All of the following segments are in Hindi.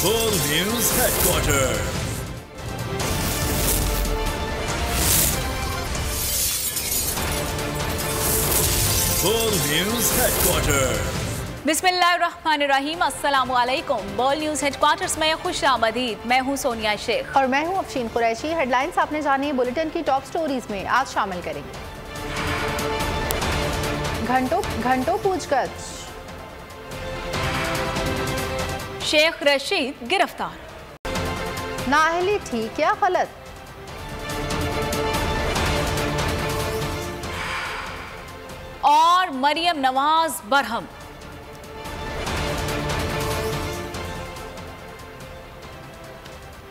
Full News Headquarters. Full News Headquarters. बिस्मिल्लाहिर्रहमानिर्रहीम, अस्सलामु अलैकुम। बोल न्यूज़ हेडक्वार्टर्स में खुश आमदीद। मैं हूँ सोनिया शेख और मैं हूँ अफशीन कुरैशी। हेडलाइंस आपने जानी, बुलेटिन की टॉप स्टोरीज में आज शामिल करेंगे। घंटों पूछगछ, शेख रशीद गिरफ्तार, नाअहली ठीक या गलत, और मरियम नवाज बरहम।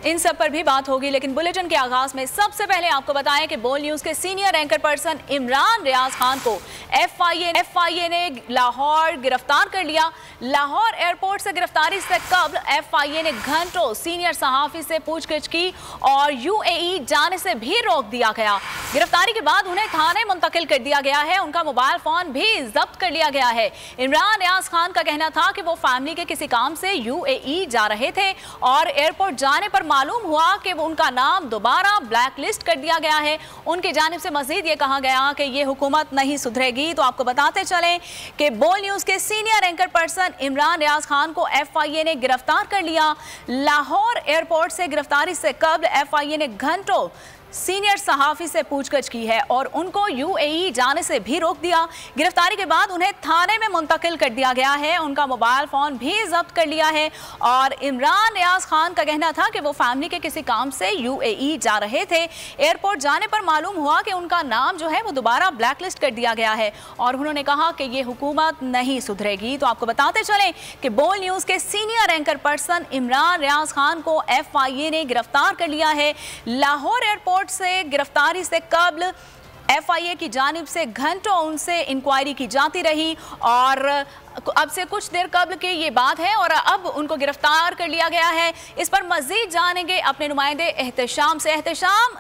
इन सब पर भी बात होगी, लेकिन बुलेटिन के आगाज में सबसे पहले आपको बताएं कि बोल न्यूज के senior anchor person Imran Riaz Khan को एफआईए ने लाहौर गिरफ्तार कर लिया। लाहौर एयरपोर्ट से गिरफ्तारी से कबल एफआईए ने घंटों सीनियर सहाफी से पूछगिछ की और यूएई जाने से भी रोक दिया गया। गिरफ्तारी के बाद उन्हें थाने मुंतकिल कर दिया गया है। उनका मोबाइल फोन भी जब्त कर लिया गया है। इमरान रियाज खान का कहना था कि वो फैमिली के किसी काम से यूएई जा रहे थे और एयरपोर्ट जाने पर मालूम हुआ कि वो उनका नाम दोबारा ब्लैक लिस्ट कर दिया गया है। उनकी जानिब से मजीद ये कहा गया कि ये हुकूमत नहीं सुधरेगी। तो आपको बताते चलें कि बोल न्यूज के senior anchor person Imran Riaz Khan को एफआईए ने गिरफ्तार कर लिया। लाहौर एयरपोर्ट से गिरफ्तारी से कबल एफआईए ने घंटों सीनियर सहाफी से पूछगछ की है और उनको यूएई जाने से भी रोक दिया। गिरफ्तारी के बाद उन्हें थाने में मुंतकिल कर दिया गया है। उनका मोबाइल फोन भी जब्त कर लिया है और इमरान रियाज खान का कहना था कि वो फैमिली के किसी काम से यूएई जा रहे थे। एयरपोर्ट जाने पर मालूम हुआ कि उनका नाम जो है वो दोबारा ब्लैक लिस्ट कर दिया गया है और उन्होंने कहा कि ये हुकूमत नहीं सुधरेगी। तो आपको बताते चलें कि बोल न्यूज के senior anchor person Imran Riaz Khan को एफआईए ने गिरफ्तार कर लिया है। लाहौर एयरपोर्ट से गिरफ्तारी से कबल एफआईए की जानिब से घंटों उनसे इंक्वायरी की जाती रही और अब से कुछ देर कबल की ये बात है और अब उनको गिरफ्तार कर लिया गया है। इस पर मजीद जानेंगे अपने नुमाइंदे एहतशाम से। एहतशाम,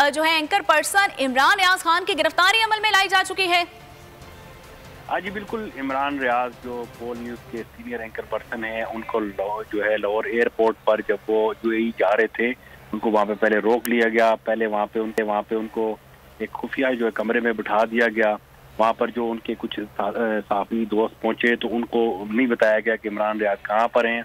जो है एंकर पर्सन इमरान रियाज खान की गिरफ्तारी अमल में लाई जा चुकी है। हाँ जी बिल्कुल, इमरान रियाज जो बोल न्यूज़ के सीनियर एंकर पर्सन हैं, उनको जो है लाहौर एयरपोर्ट पर जब वो यूएई जा रहे थे उनको वहाँ पे पहले रोक लिया गया। पहले वहाँ पे उनको एक खुफिया जो है कमरे में बिठा दिया गया। वहाँ पर जो उनके कुछ साथी दोस्त पहुँचे तो उनको नहीं बताया गया कि इमरान रियाज कहाँ पर हैं।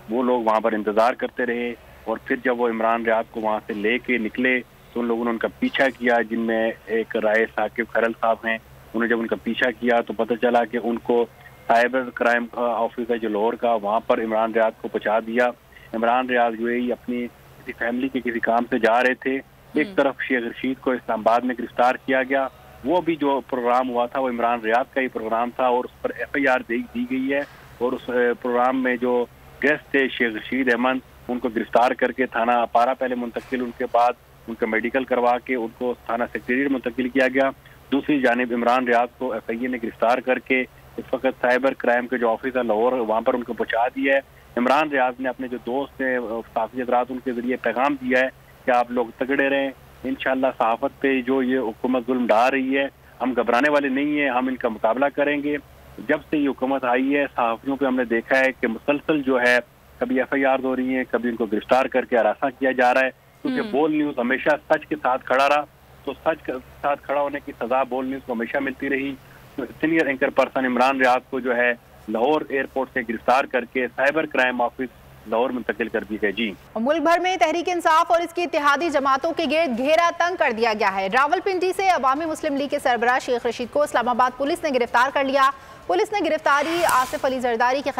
वो लोग वहाँ पर इंतज़ार करते रहे और फिर जब वो इमरान रियाज को वहाँ से ले के निकले तो उन लोगों ने उनका पीछा किया, जिनमें एक राय साकिब खरल साहब हैं। उन्होंने जब उनका पीछा किया तो पता चला कि उनको साइबर क्राइम ऑफिस है जो लाहौर का, वहाँ पर इमरान रियाज को पहुँचा दिया। इमरान रियाज यूएई अपनी फैमिली के किसी काम से जा रहे थे। एक तरफ शेख रशीद को इस्लामाबाद में गिरफ्तार किया गया। वो भी जो प्रोग्राम हुआ था वो इमरान रियाज का ही प्रोग्राम था और उस पर एफआईआर दी गई है और उस प्रोग्राम में जो गेस्ट थे शेख रशीद अहमद, उनको गिरफ्तार करके थाना अपारा पहले मुंतकिल, उनके बाद उनका मेडिकल करवा के उनको थाना सेक्रेटरीट मुंतकिल किया गया। दूसरी जानिब इमरान रियाज को एफआईए ने गिरफ्तार करके इस वक्त साइबर क्राइम के जो ऑफिस है लाहौर, वहाँ पर उनको पहुँचा दिया है। इमरान रियाज ने अपने जो दोस्त हैं साथी हज़रात, उनके जरिए पैगाम दिया है कि आप लोग तगड़े रहें। इंशाअल्लाह सहाफ़त पे जो ये हुकूमत जुल्म ढा रही है, हम घबराने वाले नहीं हैं, हम इनका मुकाबला करेंगे। जब से ये हुकूमत आई है सहाफ़ियों पे हमने देखा है कि मुसलसल जो है कभी एफआईआर हो रही है, कभी इनको गिरफ्तार करके हरासा किया जा रहा है। क्योंकि बोल न्यूज़ हमेशा सच के साथ खड़ा रहा, तो सच के साथ खड़ा होने की सज़ा बोल न्यूज़ को हमेशा मिलती रही। तो senior anchor person Imran Riaz को जो है लाहौर एयरपोर्ट से गिरफ्तार करके साइबर क्राइम ऑफिस लाहौर मुंतकिल कर दी गई। जी, मुल्क भर में तहरीक इंसाफ और इसकी इत्तेहादी जमातों के गिर्द घेरा तंग कर दिया गया है। रावलपिंडी से अवामी मुस्लिम लीग के सरबराह शेख रशीद को इस्लामाबाद पुलिस ने गिरफ्तार कर लिया। पुलिस ने गिरफ्तारी आसिफ अली जरदारी के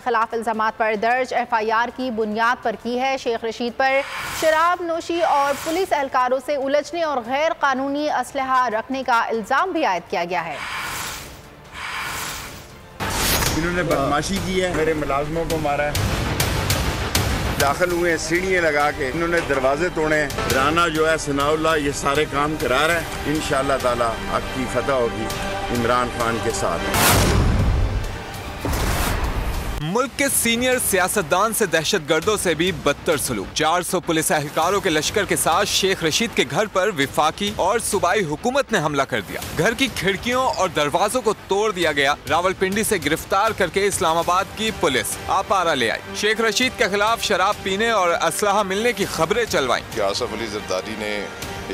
खिलाफ इल्जामात पर दर्ज एफआईआर की बुनियाद पर की है। शेख रशीद पर शराब नोशी और पुलिस एहलकारों से उलझने और गैर कानूनी असलहा रखने का इल्जाम भी आयद किया गया है। इन्होंने बदमाशी की है, मेरे मुलाजमों को मारा है, दाखिल हुए सीढ़ियाँ लगा के, इन्होंने दरवाजे तोड़े। राना जो है सनाउल्लाह ये सारे काम करा रहा है। इंशाअल्लाह ताला आपकी फतह होगी इमरान खान के साथ। मुल्क के सीनियर सियासतदान से दहशतगर्दों से भी बदतर सलूक। 400 पुलिस एहलकारों के लश्कर के साथ शेख रशीद के घर पर विफाकी और सूबाई हुकूमत ने हमला कर दिया। घर की खिड़कियों और दरवाजों को तोड़ दिया गया। रावलपिंडी से गिरफ्तार करके इस्लामाबाद की पुलिस आपारा ले आई। शेख रशीद के खिलाफ शराब पीने और असलहा मिलने की खबरें चलवाई। आसिफ अली जरदारी ने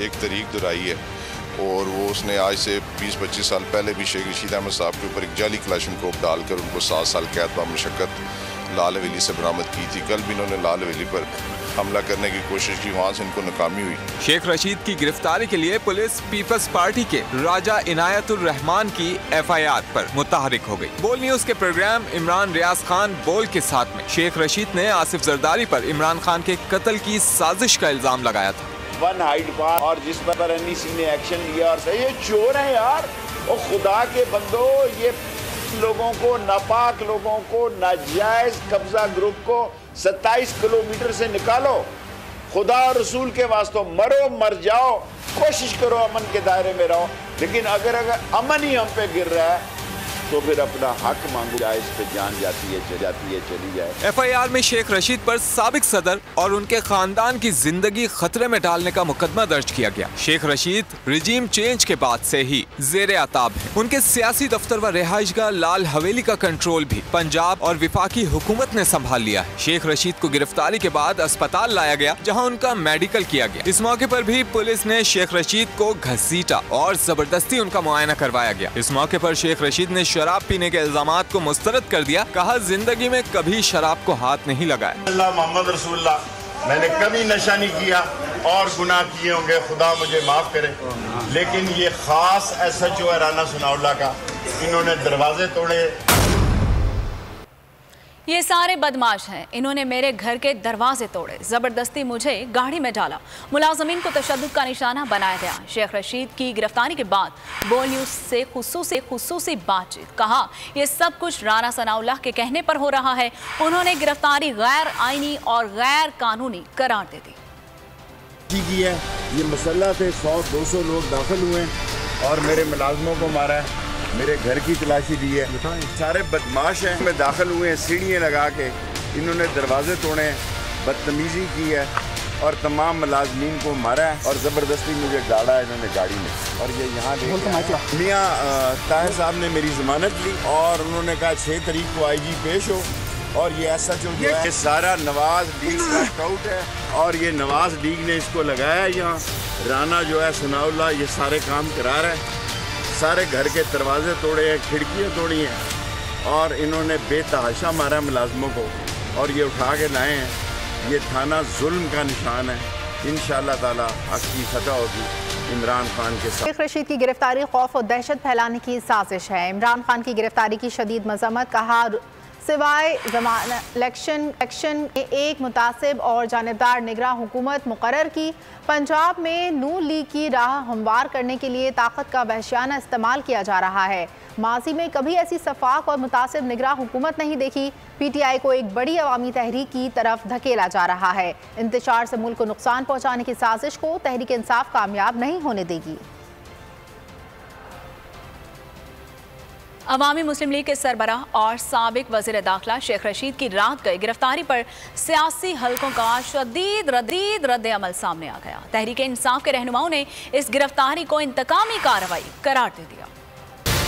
एक तरीक दोहराई है और वो उसने आज से 20-25 साल पहले भी शेख रशीद अहमद साहब के ऊपर एक जाली क्लाशनकोव डालकर उनको 7 साल कैद बामुशक्कत लाल हवेली से बरामद की थी। कल भी इन्होंने लाल हवेली पर हमला करने की कोशिश की, वहाँ से इनको नाकामी हुई। शेख रशीद की गिरफ्तारी के लिए पुलिस पीपल्स पार्टी के राजा इनायतुर रहमान की FIR पर मुतहरिक हो गई। बोल न्यूज के प्रोग्राम इमरान रियाज खान बोल के साथ में शेख रशीद ने आसिफ जरदारी पर इमरान खान के कत्ल की साजिश का इल्जाम लगाया था। वन हाइट पार और जिस पर NEC ने एक्शन लिया और ये चोर है यार, और खुदा के बंदो, ये लोगों को, नापाक लोगों को, नाजायज कब्जा ग्रुप को 27 किलोमीटर से निकालो। खुदा और रसूल के वास्ते मरो मर जाओ, कोशिश करो अमन के दायरे में रहो। लेकिन अगर अमन ही हम पे गिर रहा है तो फिर अपना हक मांगो, जाए इस पे जान जाती है चली जाए। FIR में शेख रशीद पर साबिक सदर और उनके खानदान की जिंदगी खतरे में डालने का मुकदमा दर्ज किया गया। शेख रशीद रिजीम चेंज के बाद से ही जेरे आताब है। उनके सियासी दफ्तर व रिहाइशगाह लाल हवेली का कंट्रोल भी पंजाब और विफाकी हुकूमत ने संभाल लिया है। शेख रशीद को गिरफ्तारी के बाद अस्पताल लाया गया, जहाँ उनका मेडिकल किया गया। इस मौके पर भी पुलिस ने शेख रशीद को घसीटा और जबरदस्ती उनका मुआयना करवाया गया। इस मौके पर शेख रशीद ने शराब पीने के इल्जामात को मुस्तरद कर दिया। कहा, जिंदगी में कभी शराब को हाथ नहीं लगाया। अल्लाह मोहम्मद रसूलुल्लाह, मैंने कभी नशा नहीं किया और गुनाह किए होंगे, खुदा मुझे माफ करे। लेकिन ये खास SHO है राना सनाउल्लाह का, इन्होंने दरवाजे तोड़े। ये सारे बदमाश हैं। इन्होंने मेरे घर के दरवाजे तोड़े, जबरदस्ती मुझे गाड़ी में डाला, मुलाजमीन को तशद्दुद का निशाना बनाया गया। शेख रशीद की गिरफ्तारी के बाद बोल न्यूज से खुसूसी बातचीत। कहा, ये सब कुछ राना सनाउल्लाह के कहने पर हो रहा है। उन्होंने गिरफ्तारी गैर आईनी और गैर कानूनी करार दे दी। है ये मसला थे, 100-200 लोग दाखिल हुए और मेरे मुलाजमों को मारा है, मेरे घर की तलाशी दी है। सारे बदमाश हैं, में दाखिल हुए हैं, सीढ़ियाँ लगा के इन्होंने दरवाजे तोड़े, बदतमीजी की है और तमाम मुलाजमीन को मारा है और ज़बरदस्ती मुझे गाड़ा है इन्होंने गाड़ी में। और ये यहाँ मियाँ ताहिर साहब ने मेरी ज़मानत ली और उन्होंने कहा 6 तारीख को IG पेश हो। और ये SHO जो है, ये सारा नवाज लीग का स्काउट है और ये नवाज लीग ने इसको लगाया यहाँ। राना जो है सनाउल्लाह ये सारे काम करा रहा है, सारे घर के दरवाजे तोड़े हैं, खिड़कियाँ तोड़ी हैं और इन्होंने बेतहाशा मारा मुलाजमों को और ये उठा के लाए हैं। ये थाना जुल्म का निशान है। इंशाअल्लाह ताला हक की फतह होगी इमरान खान के साथ। शेख रशीद की गिरफ्तारी खौफ और दहशत फैलाने की साजिश है। इमरान खान की गिरफ्तारी की शदीद मजम्मत। कहा, सिवाय इलेक्शन में एक मुतासिब और जानिबदार निगरां हुकूमत मुकर्रर की, पंजाब में नून लीग की राह हमवार करने के लिए ताकत का वहशियाना इस्तेमाल किया जा रहा है। माजी में कभी ऐसी सफाक और मुतासिब निगरां हुकूमत नहीं देखी। PTI को एक बड़ी अवामी तहरीक की तरफ धकेला जा रहा है। इंतशार से मुल्क को नुकसान पहुँचाने की साजिश को तहरीक इंसाफ कामयाब नहीं होने देगी। अवामी मुस्लिम लीग के सरबराह और साबिक वज़ीर दाखिला शेख रशीद की रात गई गिरफ्तारी पर सियासी हलकों का शदीद रद्द अमल सामने आ गया। तहरीक इंसाफ के रहनुमाओं ने इस गिरफ्तारी को इंतकामी कार्रवाई करार दे दिया।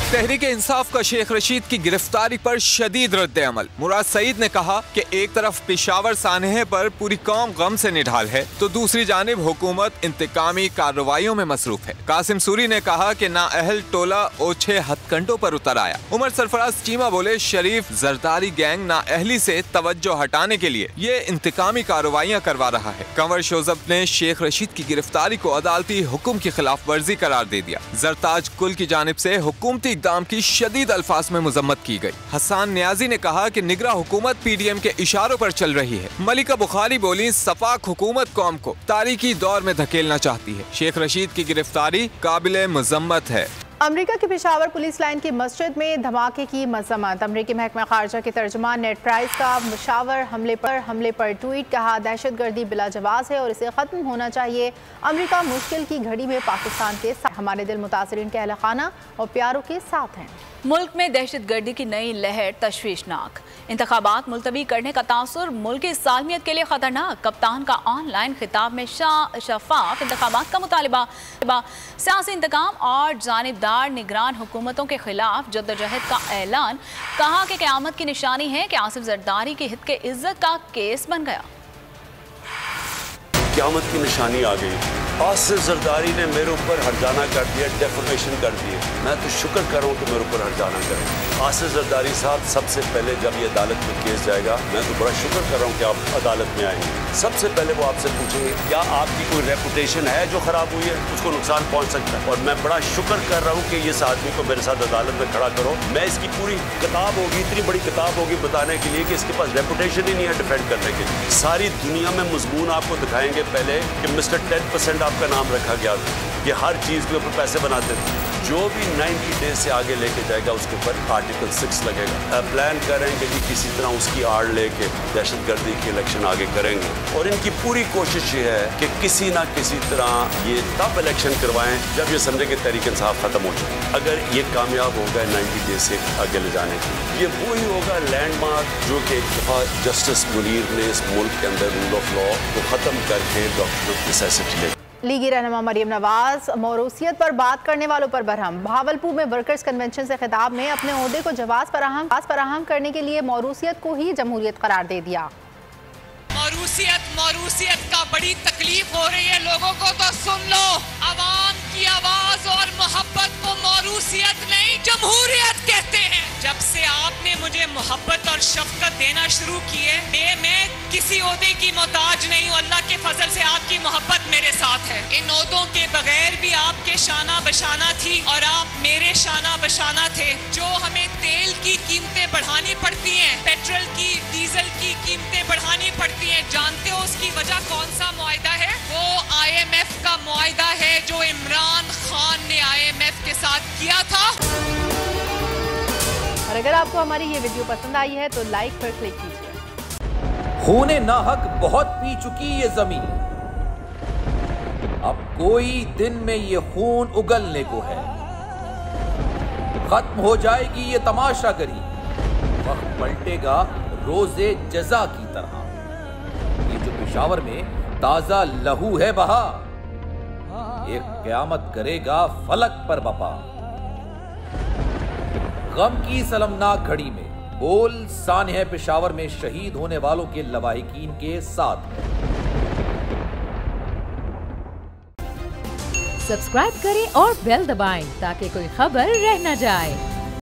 तहरीक इंसाफ का शेख रशीद की गिरफ्तारी पर शदीद रद्द अमल। मुराद सईद ने कहा कि एक तरफ पेशावर सानहे पर पूरी कौम गम से निढाल है तो दूसरी जानिब हुकूमत इंतकामी कार्रवाइयों में मसरूफ है। कासिम सूरी ने कहा कि नाअहल टोला ओछे हथकंडों पर उतर आया। उमर सरफराज चीमा बोले, शरीफ जरदारी गैंग नाअहली से तवज्जो हटाने के लिए ये इंतकामी कार्रवाइयाँ करवा रहा है। कंवर शोजब ने शेख रशीद की गिरफ्तारी को अदालती हुक्म की खिलाफ वर्जी करार दे दिया। जरताज कुल की जानिब से हुकूमती इक़दाम की शदीद अल्फाज में मुजम्मत की गई। हसन नियाजी ने कहा कि निगरां हुकूमत PDM के इशारों पर चल रही है। मलिका बुखारी बोली, सफाक हुकूमत कौम को तारीकी दौर में धकेलना चाहती है। शेख रशीद की गिरफ्तारी काबिले मुजम्मत है। अमेरिका की पेशावर पुलिस लाइन की मस्जिद में धमाके की मजम्मत। अमेरिकी महकमा खारजा के तर्जुमान नेड प्राइस का मुशावर हमले पर ट्वीट। कहा, दहशतगर्दी बिला जवाज है और इसे ख़त्म होना चाहिए। अमेरिका मुश्किल की घड़ी में पाकिस्तान के साथ, हमारे दिल मुतासरीन के अहल खाना और प्यारों के साथ हैं। मुल्क में दहशतगर्दी की नई लहर तशवीशनाक। इंतखाबात मुलतवी करने का तासुर मुल्क की सालमियत के लिए खतरनाक। कप्तान का ऑनलाइन खिताब में शफाफ इंतखाबात का मुतालिबा। सियासी इंतकाम और जानिबदार निगरान हुकूमतों के खिलाफ जद्दोजहद का ऐलान। कहा कि क़यामत की निशानी है कि आसिफ जरदारी की हित के इज्जत का केस बन गया। क़यामत की निशानी आ गई। आसिफ जरदारी ने मेरे ऊपर हरजाना कर दिया, डेफोमेशन कर दिए। मैं तो शुक्र कर रहा हूँ कि मेरे ऊपर हरजाना करें। आसिफ जरदारी साहब, सबसे पहले जब ये अदालत में केस जाएगा, मैं तो बड़ा शुक्र कर रहा हूँ कि आप अदालत में आएंगे। सबसे पहले वो आपसे पूछेंगे क्या आपकी कोई रेपुटेशन है जो खराब हुई है, उसको नुकसान पहुँच सकता है। और मैं बड़ा शुक्र कर रहा हूँ कि इस आदमी को मेरे साथ अदालत में खड़ा करो। मैं इसकी पूरी किताब होगी, इतनी बड़ी किताब होगी बताने के लिए कि इसके पास रेपुटेशन ही नहीं है डिफेंड करने के लिए। सारी दुनिया में मजमून आपको दिखाएंगे पहले कि मिस्टर 10% आपका नाम रखा गया, ये हर चीज के ऊपर पैसे बनाते थे। जो भी 90 डेज से आगे लेके जाएगा उसके ऊपर आर्टिकल 6 लगेगा। प्लान करेंगे कि किसी तरह उसकी आड़ लेके दहशतगर्दी की इलेक्शन आगे करेंगे। और इनकी पूरी कोशिश ये है कि किसी ना किसी तरह ये तब इलेक्शन करवाएं जब ये समझे कि तहरीक इंसाफ खत्म हो चुकी। अगर ये कामयाब होगा 90 डेज से आगे ले जाने के, ये वही होगा लैंडमार्क जो कि एक दफा जस्टिस मुनीर ने इस मुल्क के अंदर रूल ऑफ लॉ को खत्म करके डॉक्टर ऑफ नेसेसिटी ले। लीगी रहनुमा मरियम नवाज मौरूसियत पर बात करने वालों पर बरहम। भावलपुर में वर्कर्स कन्वेंशन से खिताब में अपने ओहदे को जवाब फराहम करने के लिए मौरूसियत को ही जमहूरियत करार दे दिया। मौरूसियत का बड़ी तकलीफ हो रही है लोगों को, तो सुन लो, अवाम की आवाज और मोहब्बत को मौरूसियत नहीं जमहूरियत कहते हैं। जब से आपने मुझे मोहब्बत और शफकत देना शुरू की है, मैं किसी ओहदे की मोहताज नहीं हूँ। अल्लाह के फजल से आपकी मोहब्बत मेरे साथ है। इन ओहदों के बगैर भी आपके शाना बशाना थी और आप मेरे शाना बशाना थे। जो हमें तेल की कीमतें बढ़ानी पड़ती हैं, पेट्रोल की, डीजल की कीमतें बढ़ानी पड़ती हैं, जानते हो उसकी वजह कौन सा मुआहदा है? वो IMF का मुआहदा है जो इमरान खान ने IMF के साथ किया था। और अगर आपको हमारी ये वीडियो पसंद आई है तो लाइक पर क्लिक कीजिए। खूने नाहक बहुत पी चुकी ये जमीन, अब कोई दिन में ये खून उगलने को है। खत्म हो जाएगी ये तमाशागरी, वक्त पलटेगा रोजे जजा की तरह। ये जो पेशावर में ताजा लहू है बहा, एक क़यामत करेगा फलक पर बपा। गम की सलमनाक घड़ी में बोल सानिया पेशावर में शहीद होने वालों के लवाहिकीन के साथ। सब्सक्राइब करें और बेल दबाएं ताकि कोई खबर रह न जाए।